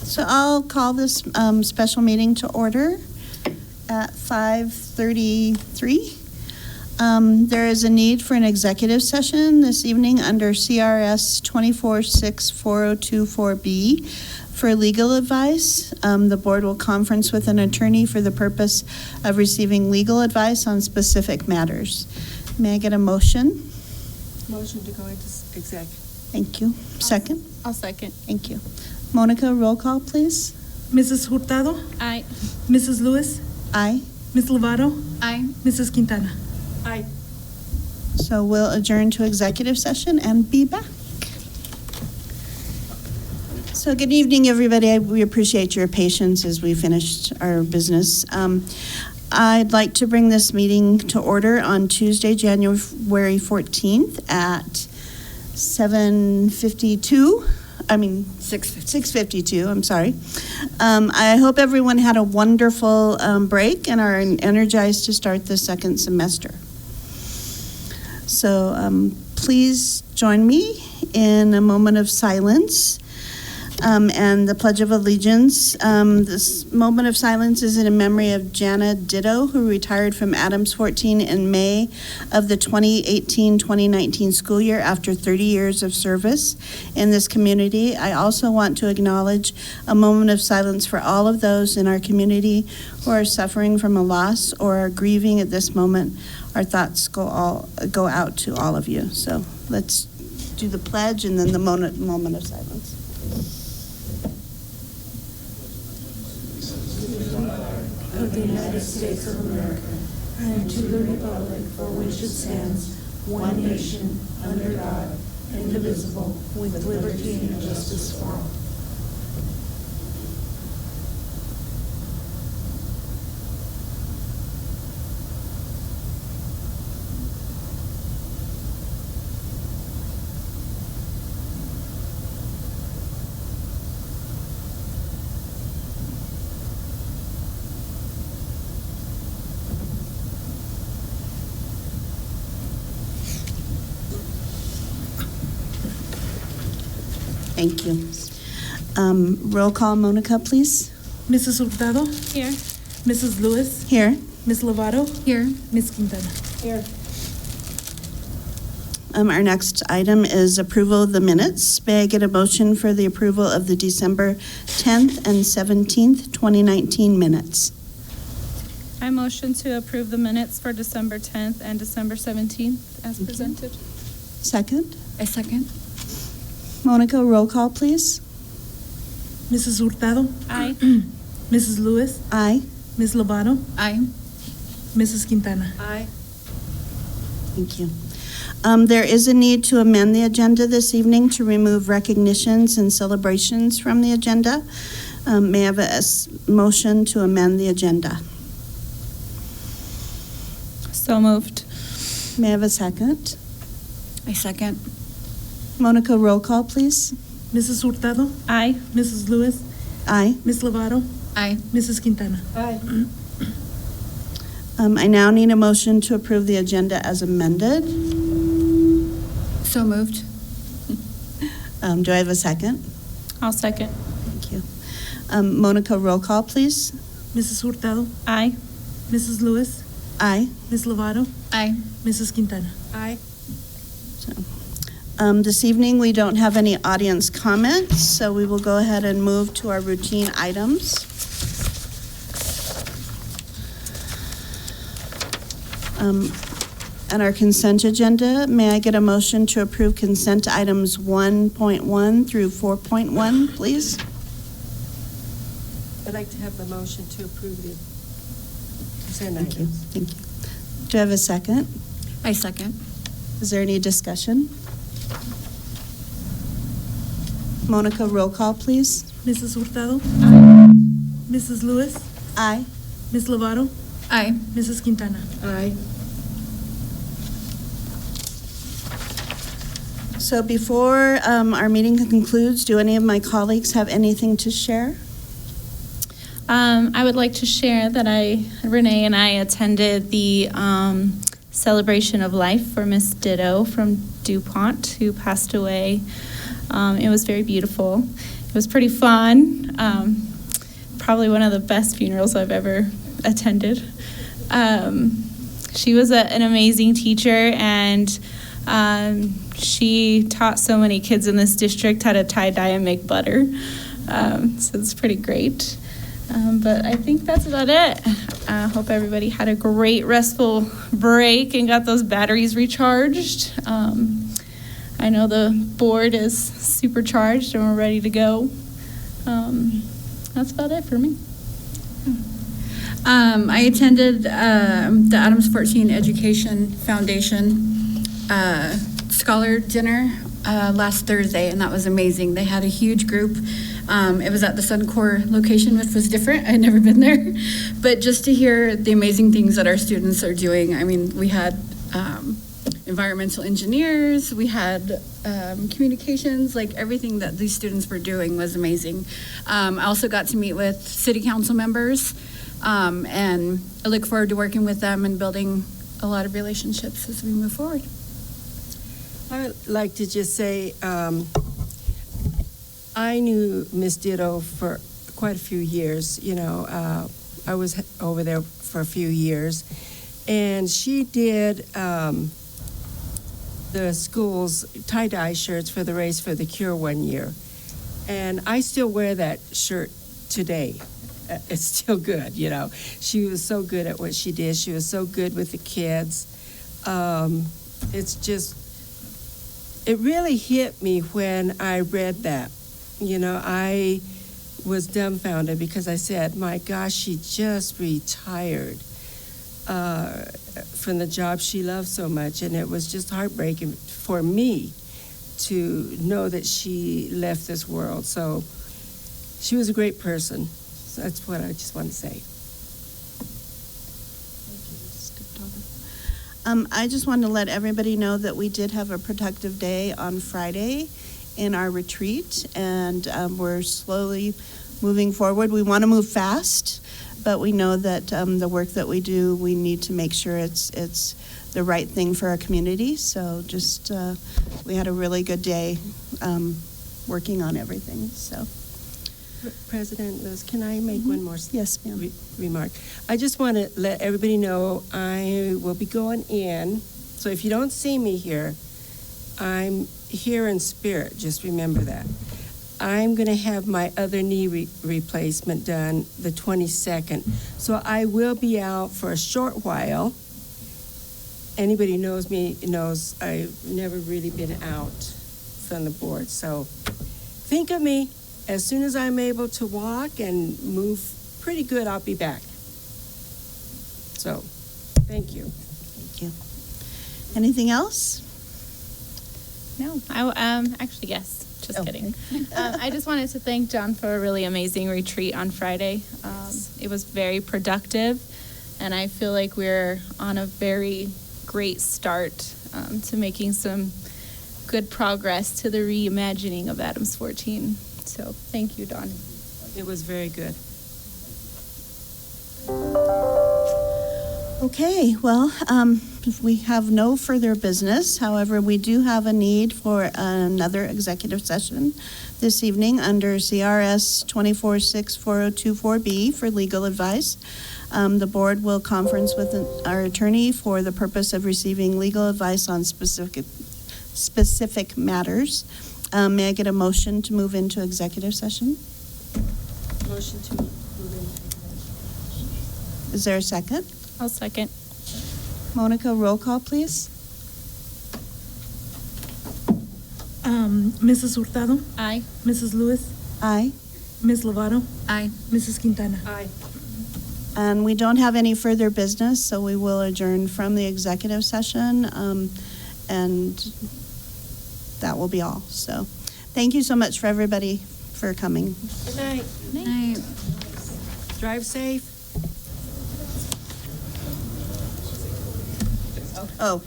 So I'll call this special meeting to order at 5:33. There is a need for an executive session this evening under CRS 246402-4B for legal advice. The board will conference with an attorney for the purpose of receiving legal advice on specific matters. May I get a motion? Motion to go into exec. Thank you. Second? I'll second. Thank you. Monica, roll call, please. Mrs. Hurtado? Aye. Mrs. Lewis? Aye. Ms. Lovato? Aye. Mrs. Quintana? Aye. So we'll adjourn to executive session and be back. So good evening, everybody. We appreciate your patience as we finished our business. I'd like to bring this meeting to order on Tuesday, January 14th at 6:52, I'm sorry. I hope everyone had a wonderful break and are energized to start the second semester. So please join me in a moment of silence and the Pledge of Allegiance. This moment of silence is in memory of Jana Ditto, who retired from Adams 14 in May of the 2018-2019 school year after 30 years of service in this community. I also want to acknowledge a moment of silence for all of those in our community who are suffering from a loss or are grieving at this moment. Our thoughts go out to all of you. So let's do the pledge and then the moment of silence. Of the United States of America, and to the republic for which it stands, one nation, under God, indivisible, with liberty and justice for all. Thank you. Roll call, Monica, please. Mrs. Hurtado? Here. Mrs. Lewis? Here. Ms. Lovato? Here. Ms. Quintana? Here. Our next item is approval of the minutes. May I get a motion for the approval of the December 10th and 17th, 2019 minutes? I motion to approve the minutes for December 10th and December 17th as presented. Second? I second. Monica, roll call, please. Mrs. Hurtado? Aye. Mrs. Lewis? Aye. Ms. Lovato? Aye. Mrs. Quintana? Aye. Thank you. There is a need to amend the agenda this evening to remove recognitions and celebrations from the agenda. May I have a motion to amend the agenda? So moved. May I have a second? I second. Monica, roll call, please. Mrs. Hurtado? Aye. Mrs. Lewis? Aye. Ms. Lovato? Aye. Mrs. Quintana? Aye. I now need a motion to approve the agenda as amended. So moved. Do I have a second? I'll second. Thank you. Monica, roll call, please. Mrs. Hurtado? Aye. Mrs. Lewis? Aye. Ms. Lovato? Aye. Mrs. Quintana? Aye. This evening, we don't have any audience comments, so we will go ahead and move to our routine items. On our consent agenda, may I get a motion to approve consent items 1.1 through 4.1, please? I'd like to have the motion to approve the consent Thank you. items. Thank you. Do I have a second? I second. Is there any discussion? Monica, roll call, please. Mrs. Hurtado? Aye. Mrs. Lewis? Aye. Ms. Lovato? Aye. Mrs. Quintana? Aye. So before our meeting concludes, do any of my colleagues have anything to share? I would like to share that Renee and I attended the celebration of life for Miss Ditto from DuPont, who passed away. It was very beautiful. It was pretty fun. Probably one of the best funerals I've ever attended. She was an amazing teacher, and she taught so many kids in this district how to tie-dye and make butter. So it's pretty great. But I think that's about it. I hope everybody had a great restful break and got those batteries recharged. I know the board is supercharged and we're ready to go. That's about it for me. I attended the Adams 14 Education Foundation Scholar Dinner last Thursday, and that was amazing. They had a huge group. It was at the Suncor location, which was different. I had never been there. But just to hear the amazing things that our students are doing, I mean, we had environmental engineers, we had communications, like everything that these students were doing was amazing. I also got to meet with city council members, and I look forward to working with them and building a lot of relationships as we move forward. I would like to just say, I knew Miss Ditto for quite a few years. You know, I was over there for a few years, and she did the school's tie-dye shirts for the Race for the Cure one year, and I still wear that shirt today. It's still good, you know. She was so good at what she did. She was so good with the kids. It's just, it really hit me when I read that. You know, I was dumbfounded because I said, my gosh, she just retired from the job she loved so much. And it was just heartbreaking for me to know that she left this world. So she was a great person. So that's what I just want to say. I just wanted to let everybody know that we did have a productive day on Friday in our retreat, and we're slowly moving forward. We want to move fast, but we know that the work that we do, we need to make sure it's the right thing for our community. So just we had a really good day working on everything. So, President Lewis, can I make one more yes, ma'am. remark? I just want to let everybody know I will be going in. So if you don't see me here, I'm here in spirit. Just remember that. I'm going to have my other knee replacement done the 22nd. So I will be out for a short while. Anybody who knows me knows I've never really been out from the board. So think of me. As soon as I'm able to walk and move pretty good, I'll be back. So, thank you. Thank you. Anything else? No, actually, yes. Just kidding. I just wanted to thank John for a really amazing retreat on Friday. It was very productive, and I feel like we're on a very great start to making some good progress to the reimagining of Adams 14. So thank you, Dawn. It was very good. Okay, well, we have no further business. However, we do have a need for another executive session this evening under CRS 246402-4B for legal advice. The board will conference with our attorney for the purpose of receiving legal advice on specific matters. May I get a motion to move into executive session? Motion to move into executive session. Is there a second? I'll second. Monica, roll call, please. Mrs. Hurtado, Aye. Mrs. Lewis, Aye. Ms. Lovato, Aye. Mrs. Quintana. Aye. And we don't have any further business, so we will adjourn from the executive session, and that will be all. So thank you so much for everybody for coming. Good night. Night. Drive safe. Oh.